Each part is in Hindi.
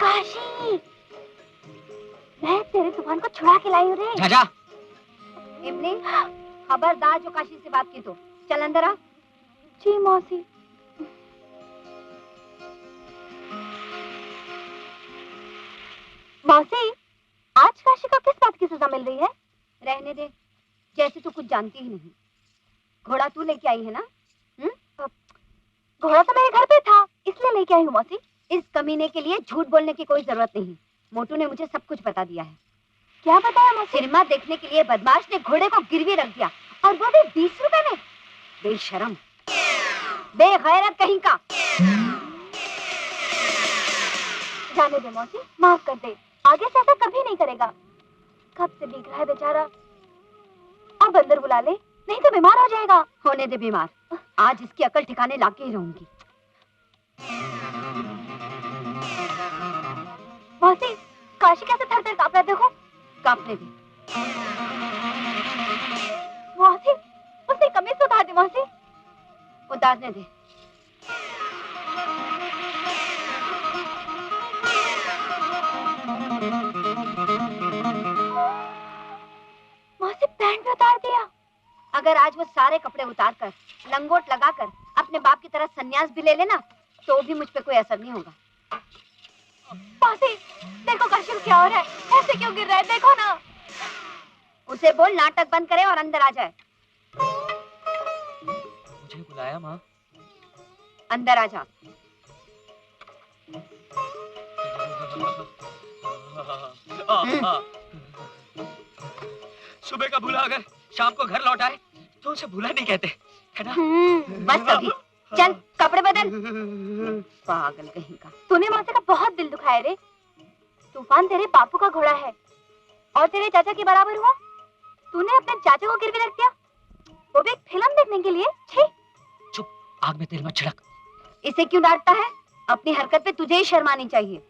काशी, मैं तेरे तूफान को छुड़ा के लाई हूँ रे। जा। इमली, खबरदार जो काशी से बात की तो चल अंदर आ। जी मौसी। मौसी, आज काशी को किस बात की सजा मिल रही है? रहने दे, जैसे तू कुछ जानती ही नहीं। घोड़ा तू लेके आई है ना? घोड़ा तो मेरे घर पे था, इसलिए लेके आई हूँ मौसी। इस कमीने के लिए झूठ बोलने की कोई जरूरत नहीं। मोटू ने मुझे सब कुछ बता दिया है। क्या बताया मौसी? सिनेमा देखने के लिए बदमाश ने घोड़े को गिरवी रख दिया, और वो भी 20 रुपए में। बेशरम, बेगैरत कहीं का। जाने दे मौसी, माफ कर दे, आगे से ऐसा कभी नहीं करेगा। कब से भीग रहा है बेचारा। अब अंदर बुला ले, नहीं तो बीमार हो जाएगा। होने दे बीमार, आज इसकी अकल ठिकाने लाके ही रहूंगी। मौसी, काशी कैसे थर-थर कांप रहा है, देखो। कांपने दे। मौसी, उसने कमीज तो उतार दी मौसी। उतारने दे। मौसी, पैंट भी उतार दिया। अगर आज वो सारे कपड़े उतारकर, लंगोट लगाकर अपने बाप की तरह सन्यास भी ले लेना, तो भी मुझ पे कोई असर नहीं होगा। मौसी, देखो काशी क्या हो रहा है, ऐसे क्यों गिर रहा है, देखो ना। उसे बोल नाटक बंद करे और अंदर आ जाए। मुझे बुलाया माँ? अंदर आ जा। सुबह का भूला अगर शाम को घर लौट आए तो उसे भूला नहीं कहते, है ना? बस अभी चल कपड़े बदल। पागल कहीं का। तूने मौसी का बहुत दिल दुखाया रे। तूफान तेरे बापू का घोड़ा है और तेरे चाचा के बराबर हुआ। तूने अपने चाचा को गिरवी रख दिया, वो भी एक फिल्म देखने के लिए। छी! चुप, आग में तेल मत छिड़क। इसे क्यों डांटता है? अपनी हरकत पे तुझे ही शर्म आनी चाहिए।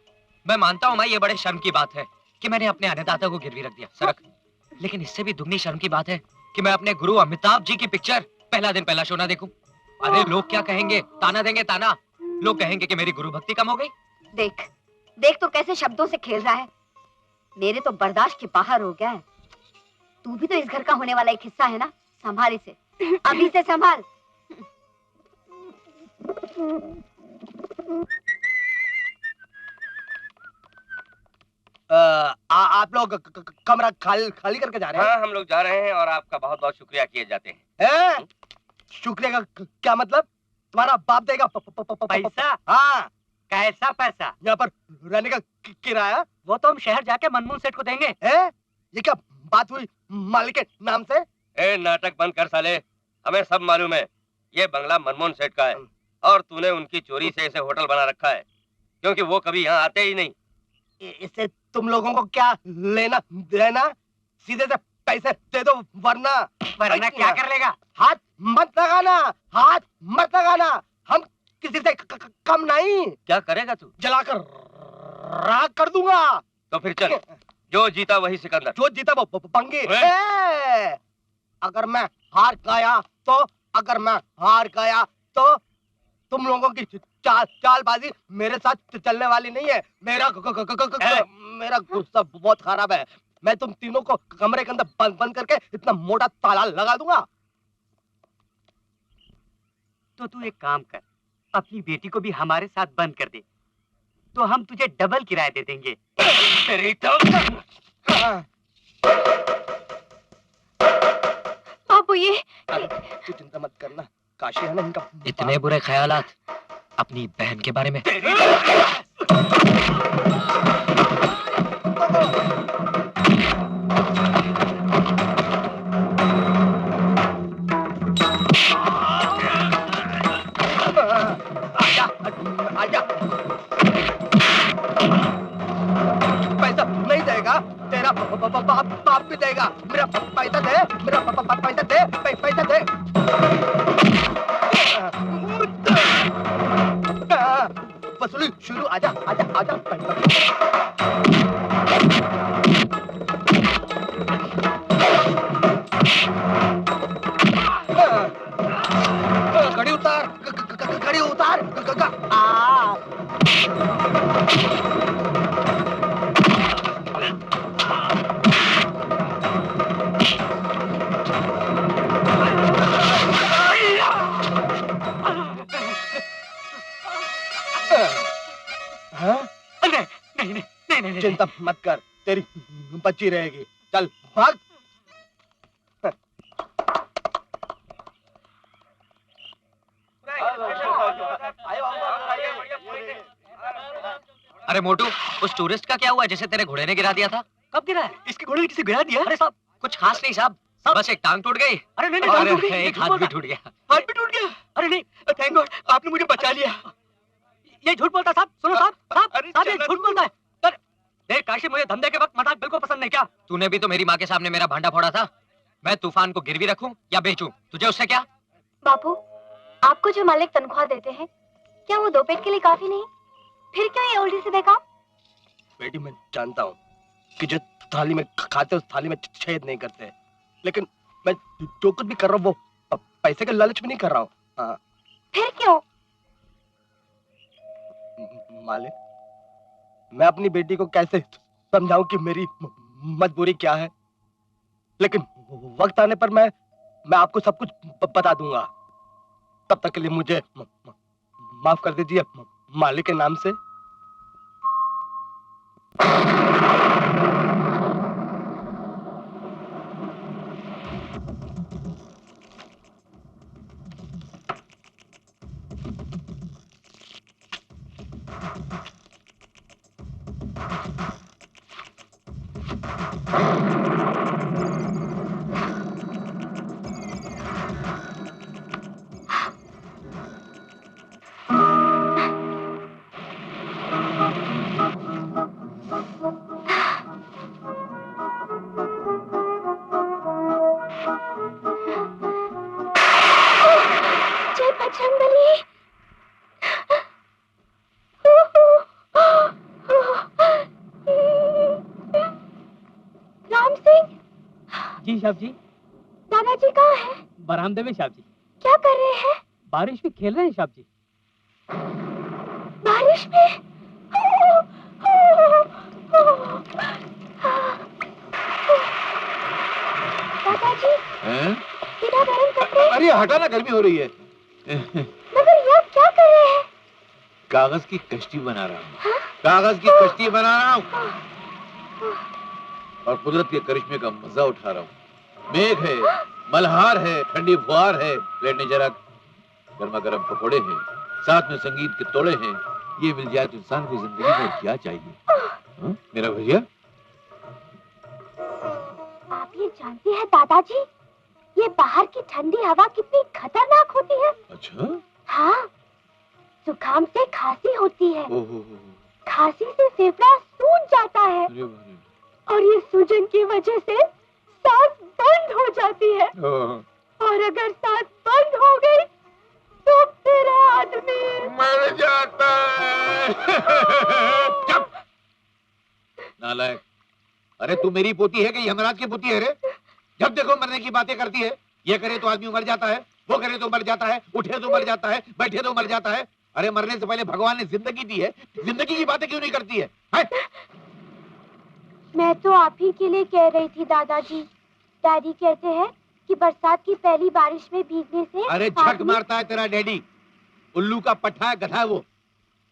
मैं मानता हूँ माँ, ये बड़े शर्म की बात है कि मैंने अपने अन्नदाता को गिरवी रख दिया, सरक। लेकिन इससे भी दुगनी शर्म की बात है कि मैं अपने गुरु अमिताभ जी की पिक्चर पहला दिन पहला शो ना देखूं। अरे लोग क्या कहेंगे, ताना देंगे ताना। लोग कहेंगे कि मेरी गुरु भक्ति कम हो गई। देख देख तो कैसे शब्दों से खेल रहा है। मेरे तो बर्दाश्त के बाहर हो गया है। तू भी तो इस घर का होने वाला एक हिस्सा है ना। संभाल इसे, अभी से संभाल। आप लोग कमरा खाली करके जा रहे हैं? हाँ, हम लोग जा रहे हैं और आपका बहुत बहुत शुक्रिया किए जाते हैं। शुक्रिया का क्या मतलब? तुम्हारा बाप देगा पैसा? हाँ। कैसा पैसा? यहाँ पर रहने का किराया? वो तो हम शहर जाके मनमोहन सेठ को देंगे। ये क्या बात हुई मालिक के नाम से? ए नाटक बंद कर साले, हमें सब मालूम है ये बंगला मनमोहन सेठ का है और तूने उनकी चोरी से इसे होटल बना रखा है, क्योंकि वो कभी यहाँ आते ही नहीं। इससे तुम लोगों को क्या लेना देना? सीधे से पैसे दे दो, वरना क्या कर लेगा? हाथ मत लगाना, हाथ मत लगाना। हम किसी से कम नहीं। क्या करेगा तू? जलाकर राख कर दूंगा। तो फिर चल, जो जीता वही सिकंदर। जो जीता वो पंगी। अगर मैं हार गया तो तुम लोगों की चालबाजी मेरे साथ चलने वाली नहीं है। मेरा गुस्सा बहुत खराब है। मैं तुम तीनों को कमरे के अंदर बंद करके इतना मोटा ताला लगा दूंगा। तो तू एक काम कर, अपनी बेटी को भी हमारे साथ बंद कर दे, तो हम तुझे डबल किराया दे देंगे। तेरी तो बाबू, ये तू चिंता मत करना, काशी है ना इनका। इतने बुरे ख्यालात अपनी बहन के बारे में? आजा। पैसा नहीं देगा, तेरा बाप भी देगा। मेरा पैसा दे, मेरा पैसा दे, पैसा दे। वसूली शुरू। आजा आजा आजा। घड़ी उतार, घड़ी उतार। नहीं नहीं नहीं नहीं, नहीं। चिंता मत कर, तेरी बच्ची रहेगी। चल भाग। अरे मोटू, उस टूरिस्ट का क्या हुआ जिसे तेरे घोड़े ने गिरा दिया था? कब गिरा है? इसके घोड़े ने किसी गिरा दिया? अरे साहब, कुछ खास नहीं साहब, बस एक टांग टूट गई अरे नहीं नहीं, और टांग टूट गई। एक हाथ भी टूट गया। हाथ भी टूट गया? अरे नहीं, थैंक गॉड आपने मुझे बचा लिया। ये झूठ बोलता है साहब, सुनो साहब, साहब ये झूठ बोलता है। अरे देख काशी, मुझे धंधे के वक्त मजाक बिल्कुल पसंद नहीं। क्या तूने भी तो मेरी माँ के सामने मेरा भांडा फोड़ा था। मैं तूफान को गिरवी रखूं या बेचूं, तुझे उससे क्या? बापू, आपको जो मालिक तनख्वाह देते हैं, क्या वो दो पेट के लिए काफी नहीं? फिर क्यों ये उल्टी सीधे काम? बेटी, मैं जानता हूँ कि जो थाली में खाते उस थाली में छेद नहीं करते, लेकिन मैं जो कुछ भी कर रहा हूँ वो पैसे के लालच में नहीं कर रहा हूँ। हाँ। फिर क्यों? मालिक, मैं अपनी बेटी को कैसे समझाऊं कि मेरी मजबूरी क्या है, लेकिन वक्त आने पर मैं आपको सब कुछ बता दूंगा। तब तक के लिए मुझे माफ कर दीजिए मालिक के नाम से। जय बजरंगबली। राम सिंह। जी साहब जी। दादाजी कहाँ हैं? बरामदे में साहब जी। क्या कर रहे हैं? बारिश में खेल रहे हैं साहब जी। बारिश में? दादाजी, बिना गरम कपड़े। अरे हटा ना, गर्मी हो रही है। मगर ये आप क्या कर रहे हैं? कागज की कश्ती बना रहा हूँ। कागज की कश्ती बना रहा हूँ और कुदरत के करिश्मे का मजा उठा रहा हूँ। मेघ है, मल्हार है, ठंडी फुहार है, लेटने जरा गर्मा गर्म पकौड़े हैं, साथ में संगीत के तोड़े हैं। ये मिल जाए तो इंसान को जिंदगी में क्या चाहिए? हाँ? मेरा भैया, आप ये जानते हैं दादाजी, ये बाहर की ठंडी हवा कितनी खतरनाक होती है? अच्छा? हाँ, जुकाम से खांसी होती है, ओहो, खांसी से फेफड़ा सूज जाता है अरे बाप रे। और ये सूजन की वजह से सांस बंद हो जाती है, ओह, और अगर सांस बंद हो गई तो फिर आदमी मर जाता है। चुप! नालायक, अरे तू मेरी पोती है कि यमराज की पोती है रे? जब देखो मरने की बातें करती है। ये करे तो आदमी मर जाता है, वो करे तो मर जाता है, उठे तो मर जाता है, बैठे तो मर जाता है। अरे मरने से पहले भगवान ने जिंदगी दी है, जिंदगी की बातें क्यों नहीं करती है? मैं तो आप ही के लिए कह रही थी दादाजी। डैडी कहते हैं कि बरसात की पहली बारिश में भीगने से अरे झक मारता है तेरा डैडी, उल्लू का पट्टा है, गधा है वो।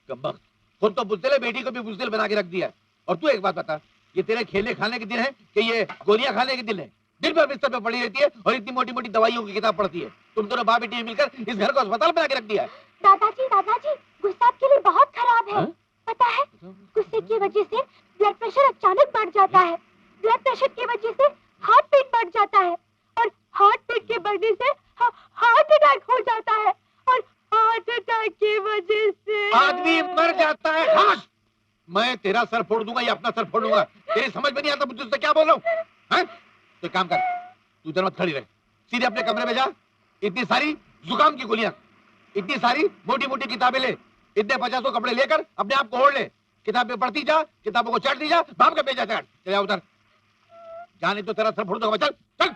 कमबख्त, खुद तो बुज़दिल है, बेटी को भी बुज़दिल बना के रख दिया। और तू एक बात बता, ये तेरे खेले खाने के दिन है कि ये गोलियां खाने के दिन है? दिन भर बिस्तर पे पड़ी रहती है और इतनी मोटी मोटी दवाइयों की किताब पढ़ती है। तुम दोनों बाप बेटी मिलकर इस घर को अस्पताल बना के रख दिया है। दादाजी, गुस्सा आपके लिए बहुत खराब है। हाँ? पता है, गुस्से की वजह से ब्लड प्रेशर अचानक बढ़ जाता है, ब्लड प्रेशर की वजह से हार्ट बीट बढ़ जाता है, और हार्ट बीट के बढ़ने से हार्ट अटैक हो जाता है, और हार्ट अटैक की वजह से आदमी मर जाता है। खामोश! मैं तेरा सर फोड़ दूंगा या अपना सर फोड़ूंगा, तेरी समझ में नहीं आता मुझे उससे क्या बोल रहा हूँ? तो एक काम कर, तू इधर मत खड़ी रहे, सीधे अपने कमरे में जा। इतनी सारी जुकाम की गोलियां, इतनी सारी मोटी मोटी किताबें ले, इतने 50 कपड़े लेकर अपने आप को ओढ़ ले, किताबें पढ़ती जा, किताबों को चाटती जा, बाप का बेजा चाट। चल जा उधर, जाने तो तेरा सर फोड़ दूंगा। चल चल।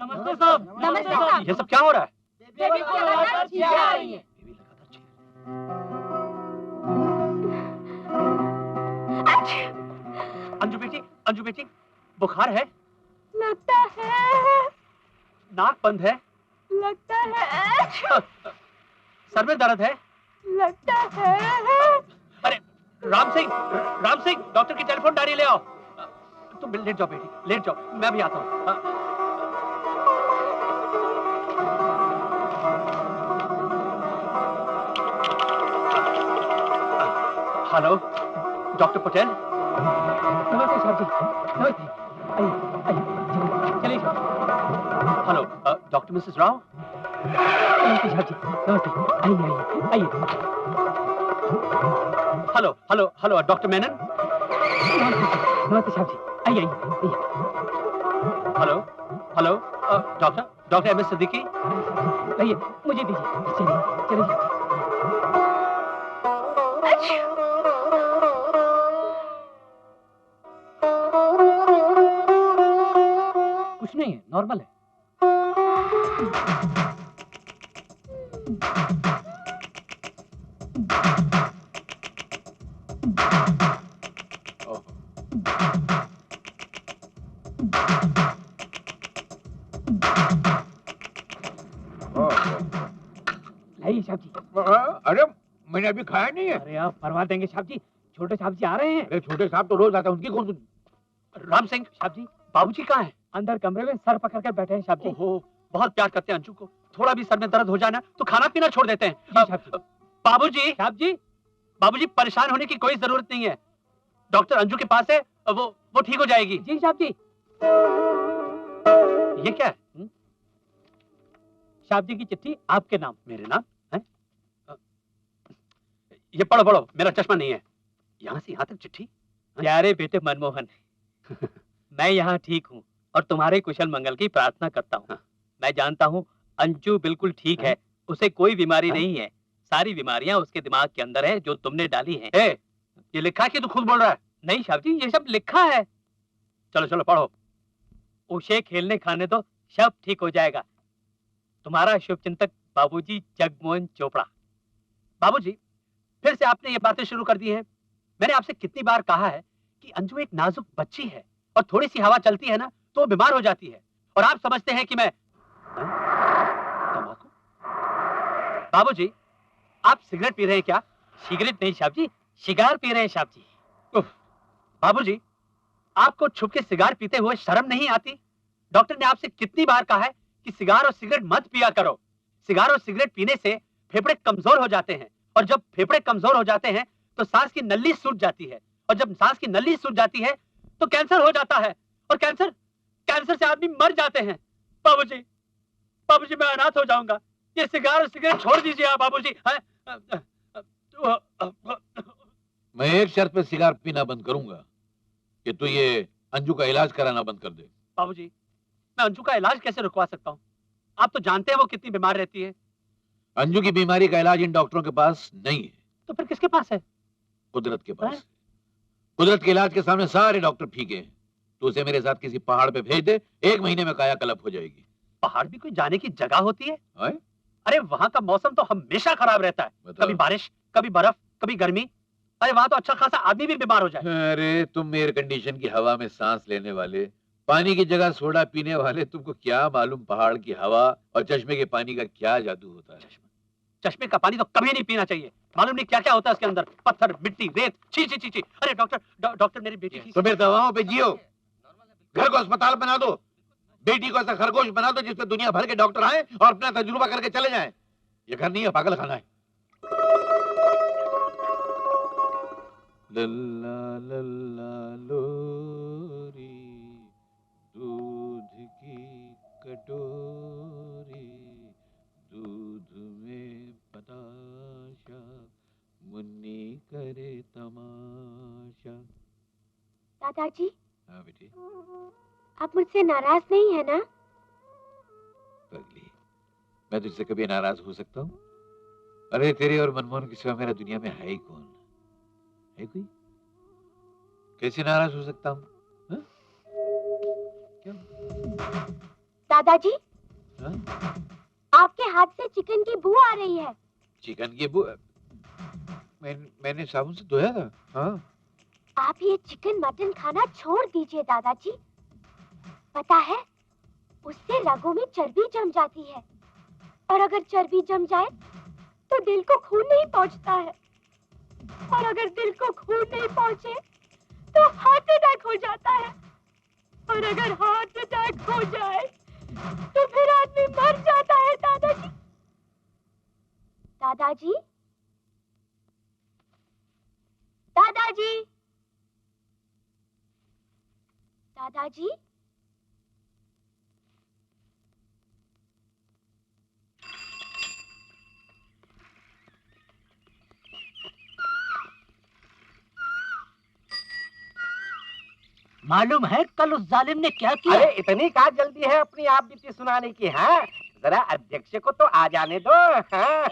नमस्ते साहब। नमस्ते साहब। ये सब क्या हो रहा है? बेबी को लगातार छींकें आ रही हैं। बेबी लगातार छींक। अंजू बेटी बुखार है, लगता है, नाक बंद है, लगता है, सर में दर्द है। लगता है। अरे राम सिंह डॉक्टर की टेलीफोन डायरी ले आओ। तुम लेट जाओ बेटी, लेट जाओ, मैं भी आता हूँ। Hello doctor Patel. नमस्ते साहब जी, नमस्ते। आइए चलिए। Hello doctor Mrs Rao. नमस्ते साहब जी, नमस्ते। आइए। Hello doctor Menon. नमस्ते साहब जी, आइए। Hello doctor M S Siddiqui. आइए, मुझे दीजिए। चलिए। कुछ नहीं है, नॉर्मल है। लाइए साहब जी। अरे मैंने अभी खाया नहीं है। अरे आप परवा देंगे साहब जी, छोटे साहब जी आ रहे हैं। अरे छोटे साहब तो रोज आते हैं, उनकी कौन सी? राम सिंह साहब जी, बाबूजी कहाँ हैं? अंदर कमरे में सर पकड़ कर बैठे हैं साहब जी। ओहो, बहुत प्यार करते हैं अंशु को। थोड़ा भी सर में दर्द हो जाए ना तो खाना पीना छोड़ देते हैं। बाबूजी साहब जी, बाबूजी परेशान होने की कोई जरूरत नहीं है। डॉक्टर अंजू के पास है, वो ठीक हो जाएगी। जी साहब जी। ये क्या है? साहब जी की चिट्ठी आपके नाम। मेरे नाम है? ये पढ़ो, मेरा चश्मा नहीं है। यहाँ से यहाँ तक चिट्ठी। प्यारे बेटे मनमोहन, मैं यहाँ ठीक हूँ और तुम्हारे कुशल मंगल की प्रार्थना करता हूँ। मैं जानता हूँ अंजू बिल्कुल ठीक है, उसे कोई बीमारी नहीं है। सारी बीमारियां उसके दिमाग के अंदर है जो तुमने डाली हैं। ये लिखा है कि तू खुद बोल रहा है? नहीं साहब जी, ये सब लिखा है। चलो पढ़ो। उसे खेलने खाने दो, सब ठीक हो जाएगा। तुम्हारा शुभचिंतक बाबूजी जगमोहन चोपड़ा। बाबूजी, फिर से आपने ये बातें शुरू कर दी हैं। मैंने आपसे कितनी बार कहा है कि अंजू एक नाजुक बच्ची है और थोड़ी सी हवा चलती है ना तो वो बीमार हो जाती है, और आप समझते हैं कि मैं तंबाकू। बाबूजी, आप सिगरेट पी रहे हैं क्या? सिगरेट नहीं साहब जी, सिगार पी रहे हैं साहब जी। बाबूजी, आपको छुप के सिगार पीते हुए शर्म नहीं आती? डॉक्टर ने आपसे कितनी बार कहा है कि सिगार और सिगरेट मत पिया करो। सिगार और सिगरेट पीने से फेफड़े कमजोर हो जाते हैं, और जब फेफड़े कमजोर हो जाते हैं तो सांस की नली सूज जाती है, और जब सांस की नली सूज जाती है तो कैंसर हो जाता है, और कैंसर से आदमी मर जाते हैं। बाबूजी मैं अनाथ हो जाऊंगा। ये सिगार और सिगरेट छोड़ दीजिए आप बाबूजी। मैं एक शर्त पे सिगार पीना बंद करूंगा कि तू ये अंजू का इलाज कराना बंद कर दे। बाबूजी, मैं अंजू का इलाज कैसे रुकवा सकता हूँ? आप तो जानते हैं वो कितनी बीमार रहती है। अंजू की बीमारी का इलाज इन डॉक्टरों के पास नहीं है। तो फिर किसके पास है? कुदरत के पास। कुदरत के इलाज के सामने सारे डॉक्टर फीके हैं। तो उसे मेरे साथ किसी पहाड़ पे भेज दे, 1 महीने में कायाकल्प हो जाएगी। पहाड़ भी कोई जाने की जगह होती है? है? अरे वहाँ का मौसम तो हमेशा खराब रहता है। कभी बारिश, कभी बर्फ, कभी गर्मी। अरे वहाँ तो अच्छा खासा आदमी भी बीमार हो जाए। अरे तुम एयर कंडीशन की हवा में सांस लेने वाले, पानी की जगह सोडा पीने वाले, तुमको क्या मालूम पहाड़ की हवा और चश्मे के पानी का क्या जादू होता है। चश्मे का पानी तो कभी नहीं पीना चाहिए। मालूम नहीं क्या क्या होता है उसके अंदर, पत्थर, मिट्टी, रेत। छी। अरे डॉक्टर मेरी बेटी की तो फिर दवाओं पे जियो, घर को अस्पताल बना दो, बेटी को ऐसा खरगोश बना दो जिसपे दुनिया भर के डॉक्टर आए और अपना तजुर्बा करके चले जाएं। ये घर नहीं है, पागल खाना है। लल्ला लल्ला लोरी, दूध की कटोरी, दूध में बताशा, मुन्नी करे तमाशा। दादाजी, हाँ बेटी। आप मुझसे नाराज नहीं है ना? पगली, मैं तुझसे कभी नाराज हो सकता हूँ? अरे तेरे और मनमोहन के सिवा मेरा दुनिया में है ही कौन? है कोई? कैसे नाराज हो सकता हूँ? दादाजी, हाँ? आपके हाथ से चिकन की बू आ रही है। चिकन की मैंने साबुन से धोया था। हाँ। आप ये चिकन मटन खाना छोड़ दीजिए दादाजी। पता है, उससे रगों में चर्बी जम जाती है, और अगर चर्बी जम जाए तो दिल को खून नहीं पहुंचता है, और अगर दिल को खून नहीं पहुंचे तो हार्ट अटैक हो जाता है, और अगर हार्ट अटैक हो जाए तो फिर आदमी मर जाता है। दादाजी, दादाजी, दादाजी, दादाजी, मालूम है कल उस जालिम ने क्या किया? अरे इतनी क्या जल्दी है अपनी आप बीती सुनाने की? हाँ, जरा अध्यक्ष को तो आ जाने दो। हाँ।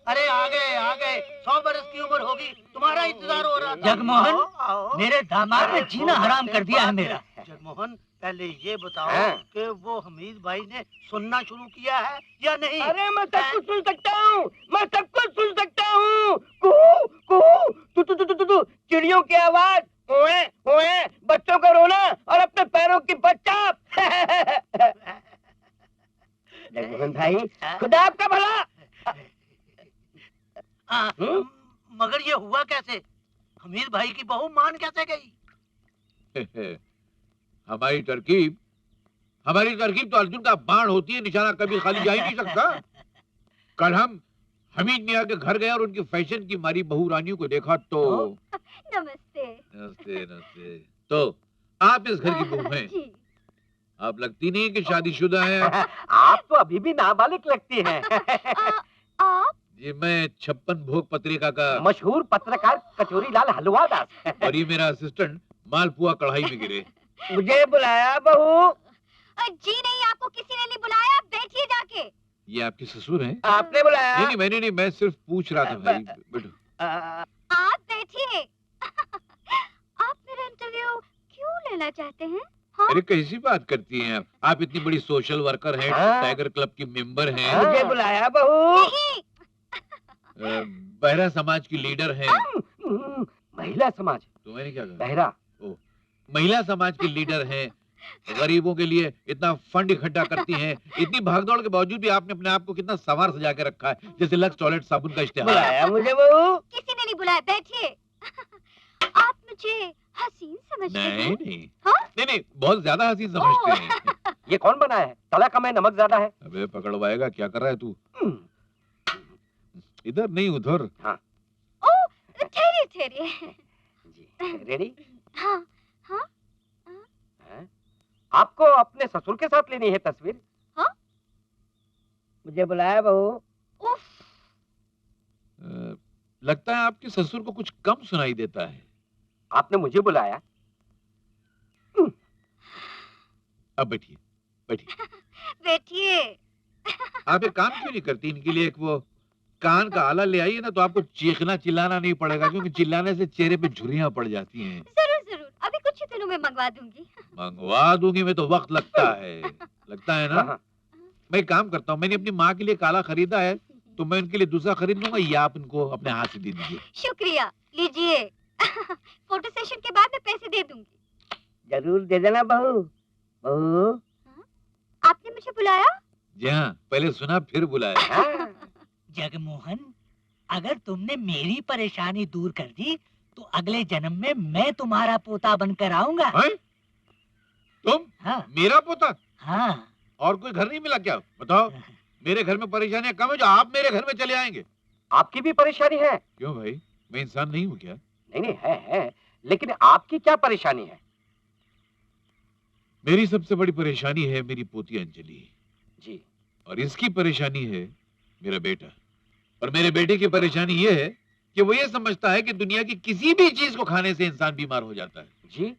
अरे आ गए 100 बरस की उम्र होगी, तुम्हारा इंतजार हो रहा था। जगमोहन, आओ। मेरे दामाद ने जीना हराम कर दिया है मेरा। जगमोहन, पहले ये बताओ हाँ। कि वो हमीद भाई ने सुनना शुरू किया है या नहीं? अरे मैं सब कुछ सुन सकता हूँ, मैं सब कुछ सुन सकता हूँ। कुहू कुहू तू तू तू तू तू चिड़ियों की आवाज, ओए ओए, बच्चों का रोना और अपने पैरों की बच्चा। जगमोहन भाई, खुदा आपका भला। मगर ये हुआ कैसे? हमीद भाई की बहू मान कैसे गई? हमारी तरकीब तो अर्जुन का बाण होती है, निशाना कभी खाली जा ही नहीं सकता। कल हम हमीद मियाँ के घर गए और उनकी फैशन की मारी बहू रानियों को देखा तो नमस्ते। नमस्ते नमस्ते। तो आप इस घर की बहू हैं? जी। आप लगती नहीं कि शादीशुदा हैं। आप तो अभी भी नाबालिग लगती हैं। आप? जी, मैं 56 भोग पत्रिका का मशहूर पत्रकार कचोरी लाल हलवादास। और ये मेरा असिस्टेंट मालपुआ कढ़ाई में गिरे। मुझे बुलाया बहू? जी नहीं, आपको किसी ने नहीं बुलाया, बैठिए जाके। ये आपके ससुर हैं? आपने बुलाया? नहीं मैंने नहीं, मैं सिर्फ पूछ रहा था भाई। बैठो। आप बैठिए। आप मेरा इंटरव्यू क्यों लेना चाहते हैं? अरे कैसी बात करती हैं आप? आप इतनी बड़ी सोशल वर्कर हैं, हाँ। टाइगर क्लब की मेंबर हैं, मुझे बुलाया बहू? बहरा समाज की लीडर हैं। महिला समाज? तो मैंने क्या कहा? बहरा? महिला समाज की लीडर हैं, गरीबों के लिए इतना फंड इकट्ठा करती हैं। इतनी भागदौड़ के बावजूद भी आपने अपने आप को कितना संवार सजा के रखा है, जैसे लक्स टॉयलेट साबुन का इश्तेहार। बुलाया मुझे बहू? किसी ने नहीं बुलाया, बैठिए। आप मुझे हसीन समझते नहीं हैं? नहीं हाँ? नहीं, बहुत ज्यादा हसीन समझते हैं। ये कौन बना है? तला कम है, नमक ज्यादा है। अबे पकड़वाएगा, क्या कर रहा है तू? इधर नहीं उधर। ठहरिए ठहरिए। रेडी? हाँ। आपको अपने ससुर के साथ लेनी है तस्वीर? हाँ? मुझे बुलाया बहू? उफ, लगता है आपके ससुर को कुछ कम सुनाई देता है। आपने मुझे बुलाया? अब बैठिए बैठिए। बैठिए। आप एक काम क्यों नहीं करती? इनके लिए एक वो कान का आला ले आइए ना, तो आपको चीखना चिल्लाना नहीं पड़ेगा, क्योंकि चिल्लाने से चेहरे पे झुर्रियां पड़ जाती हैं। जरूर जरूर, अभी कुछ ही दिनों में मंगवा दूंगी। मंगवा दूंगी मैं तो वक्त लगता है ना। हाँ। मैं एक काम करता हूँ, मैंने अपनी माँ के लिए काला खरीदा है, तो मैं उनके लिए दूसरा खरीद लूंगा, या आप इनको अपने हाथ से दे दीजिए। शुक्रिया, लीजिए। फोटो सेशन के बाद मैं पैसे दे दूंगी। जरूर दे देना बहू। बहू? आपने मुझे बुलाया? जी हाँ, पहले सुना फिर बुलाया। जगमोहन, अगर तुमने मेरी परेशानी दूर कर दी तो अगले जन्म में मैं तुम्हारा पोता बनकर आऊंगा। हैं? तुम? हाँ मेरा पोता? हाँ। और कोई घर नहीं मिला क्या? बताओ, मेरे घर में परेशानियां कम है जो आप मेरे घर में चले आएंगे? आपकी भी परेशानी है? क्यों भाई, मैं इंसान नहीं हूँ क्या? नहीं नहीं, है, लेकिन आपकी क्या परेशानी है? मेरी सबसे बड़ी परेशानी है मेरी पोती अंजलि जी। और इसकी परेशानी है मेरा बेटा। और मेरे बेटे की परेशानी ये है कि वो ये समझता है कि दुनिया की किसी भी चीज को खाने से इंसान बीमार हो जाता है। जी?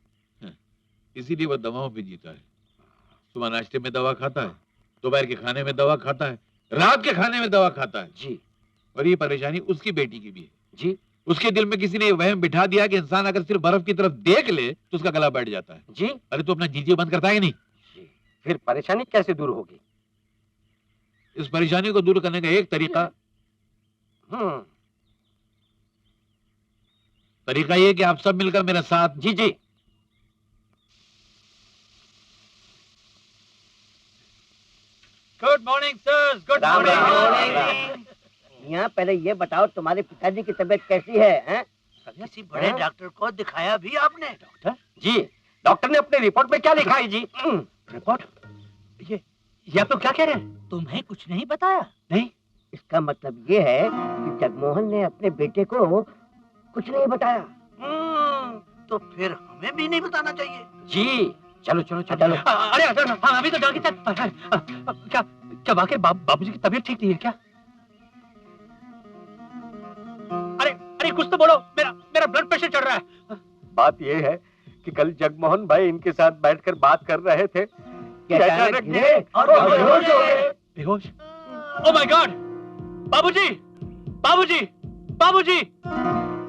इसीलिए वो दवाओं पे जीता है। सुबह नाश्ते में दवा खाता है, दोपहर के खाने में दवा खाता है, रात के खाने में दवा खाता है। जी। और ये परेशानी उसकी बेटी की भी है। जी। उसके दिल में किसी ने ये वहम बिठा दिया कि इंसान अगर सिर्फ बर्फ की तरफ देख ले तो उसका गला बैठ जाता है। जी। अरे तू अपना जीजे बंद करता है कि नहीं? जी। फिर परेशानी कैसे दूर होगी? इस परेशानी को दूर करने का एक तरीका तरीका ये कि आप सब मिलकर मेरे साथ। जी जी। गुड मॉर्निंग सर, गुड राम राम। मॉर्निंग। यहाँ पहले ये बताओ तुम्हारे पिताजी की तबीयत कैसी है, हैं? किसी बड़े डॉक्टर को दिखाया भी आपने? डॉक्टर जी, डॉक्टर ने अपने रिपोर्ट में क्या लिखा है जी? रिपोर्ट? ये आप लोग क्या कह रहे हैं? तुम्हें कुछ नहीं बताया? नहीं। इसका मतलब ये है कि जगमोहन ने अपने बेटे को कुछ नहीं बताया। तो फिर हमें भी नहीं बताना चाहिए। जी, चलो चलो चलो। चलो। अरे हाँ, अभी तो डॉक्टर साहब, क्या वाकई बाबूजी की तबीयत ठीक नहीं है क्या? अरे कुछ तो बोलो, मेरा ब्लड प्रेशर चढ़ रहा है। बात ये है कि कल जगमोहन भाई इनके साथ बैठकर बात कर रहे थे कि अचानक गिरे और बेहोश हो गए। बेहोश? Oh my God! बाबूजी, बाबूजी, बाबूजी,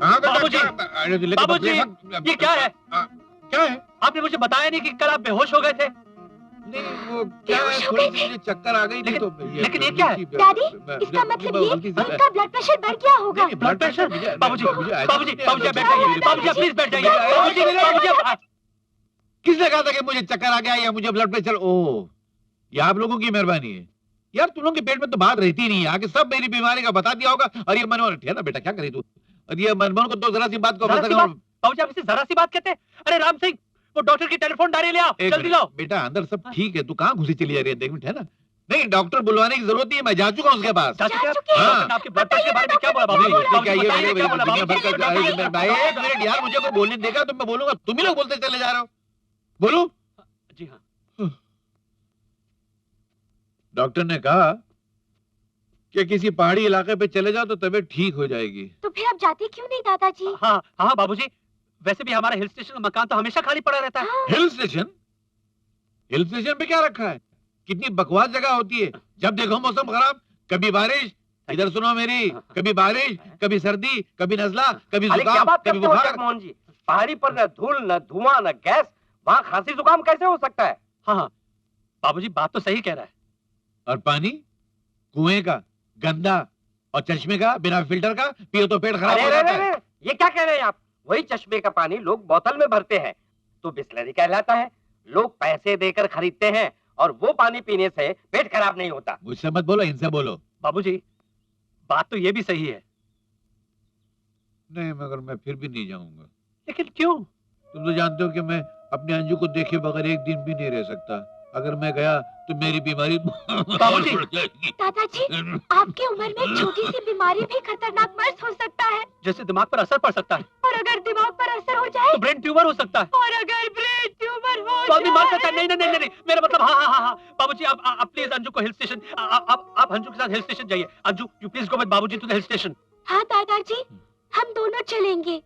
हाँ बेटा, बाबूजी, अरे तो लेके बाबूजी, बकरे ये क्या है? क्या है? आपने मुझे बताया नहीं कि कल आप बेहोश हो गए थे। नहीं वो क्या है, थोड़ी सी मुझे चक्कर आ गई थी तो लेकिन ये क्या है? डैडी, इसका मतलब ये इनका ब्लड प्रेशर बढ़ गया होगा। Blood pressure? बाबूजी, बाबूजी, बाबूजी आप बैठ जाइए, बाबूजी आप प्लीज बैठ जाइए, बाबूजी, बाबूजी आप। किसने कहा था कि मुझे चक्कर आ गया या मुझे ब्लड प्रेशर? ओह, ये आप लोगों की मेहरबानी है यार। तुम लोगों के पेट में तो बात रहती नहीं है, आगे सब मेरी बीमारी का बता दिया होगा। और ये मनमोहन, ठहर ना बेटा, क्या करी तू? और ये मनमोहन को तो जरा सी बात को जरा सी बात? बाबूजी आप इसे जरा सी बात कहते हैं? अरे राम सिंह, वो डॉक्टर की टेलीफोन डायरी ले आओ, जल्दी लाओ। बेटा अंदर सब ठीक है, तू कहाँ घुसी चली जा रही है? देख मिनट है ना। नहीं डॉक्टर बुलवाने की जरूरत नहीं है, मैं जा चुका हूँ उसके पास। जा चुके हैं आप? हाँ। डॉक्टर ने आपके ब्लड प्रेशर के बारे में क्या बोला बाबूजी? नहीं, बाबूजी क्या ये बताइए, क्या बोला दुनिया भर का बाबूजी? भाई, एक मिनट यार, मुझे कोई बोलने देगा तो मैं बोलूंगा। तुम ही लोग बोलते चले जा रहे हो। बोलूं? जी हाँ। डॉक्टर ने कहा कि किसी पहाड़ी इलाके पे चले जाओ तो तबीयत ठीक हो जाएगी। तो फिर आप जाते क्यों नहीं दादाजी? हाँ हाँ बाबूजी, वैसे भी हमारा हिल स्टेशन का मकान तो हमेशा खाली पड़ा रहता है। Hill station? हिल स्टेशन पे क्या रखा है? कितनी बकवास जगह होती है। जब देखो मौसम खराब, कभी बारिश, इधर सुनो मेरी, कभी बारिश, कभी सर्दी, कभी नजला, कभी अरे क्या जुकाम, बात कभी करते हो बुखार। जगमोहन जी? पहाड़ी पर न धूल न धुआं न गैस, वहाँ खांसी जुकाम कैसे हो सकता है? हाँ हाँ बाबूजी बात तो सही कह रहा है। और पानी कुएं का गंदा और चश्मे का बिना फिल्टर का पियो तो पेट खराब अरे हो अरे जाता अरे, है। अरे, ये क्या कह रहे हैं आप? वही चश्मे का पानी लोग बोतल में भरते हैं तो बिस्लरी कहलाता है। लोग पैसे देकर खरीदते हैं और वो पानी पीने से पेट खराब नहीं होता। मुझसे मत बोलो, इनसे बोलो। बाबूजी बात तो ये भी सही है, नहीं मगर मैं फिर भी नहीं जाऊंगा। लेकिन क्यों? तुम तो जानते हो कि मैं अपने अंजू को देखे बगैर एक दिन भी नहीं रह सकता। अगर मैं गया तो मेरी बीमारी बाबूजी। बढ़ जाएगी। दादाजी, आपकी उम्र में एक छोटी सी बीमारी भी खतरनाक मर्ज हो सकता है। जैसे दिमाग पर असर पड़ सकता है, और अगर दिमाग पर असर हो जाए, तो ब्रेन ट्यूमर हो सकता है, और अगर ब्रेन ट्यूमर हो तो आदमी मर सकता जाए। है। नहीं, मेरा मतलब हाँ हाँ हाँ हाँ बाबूजी आप प्लीज अंजू को हिल स्टेशन, आप अंजू के साथ हिल स्टेशन जाइए। Anju you please go with बाबूजी टू द हिल स्टेशन। हाँ दादाजी, हम दोनों चलेंगे।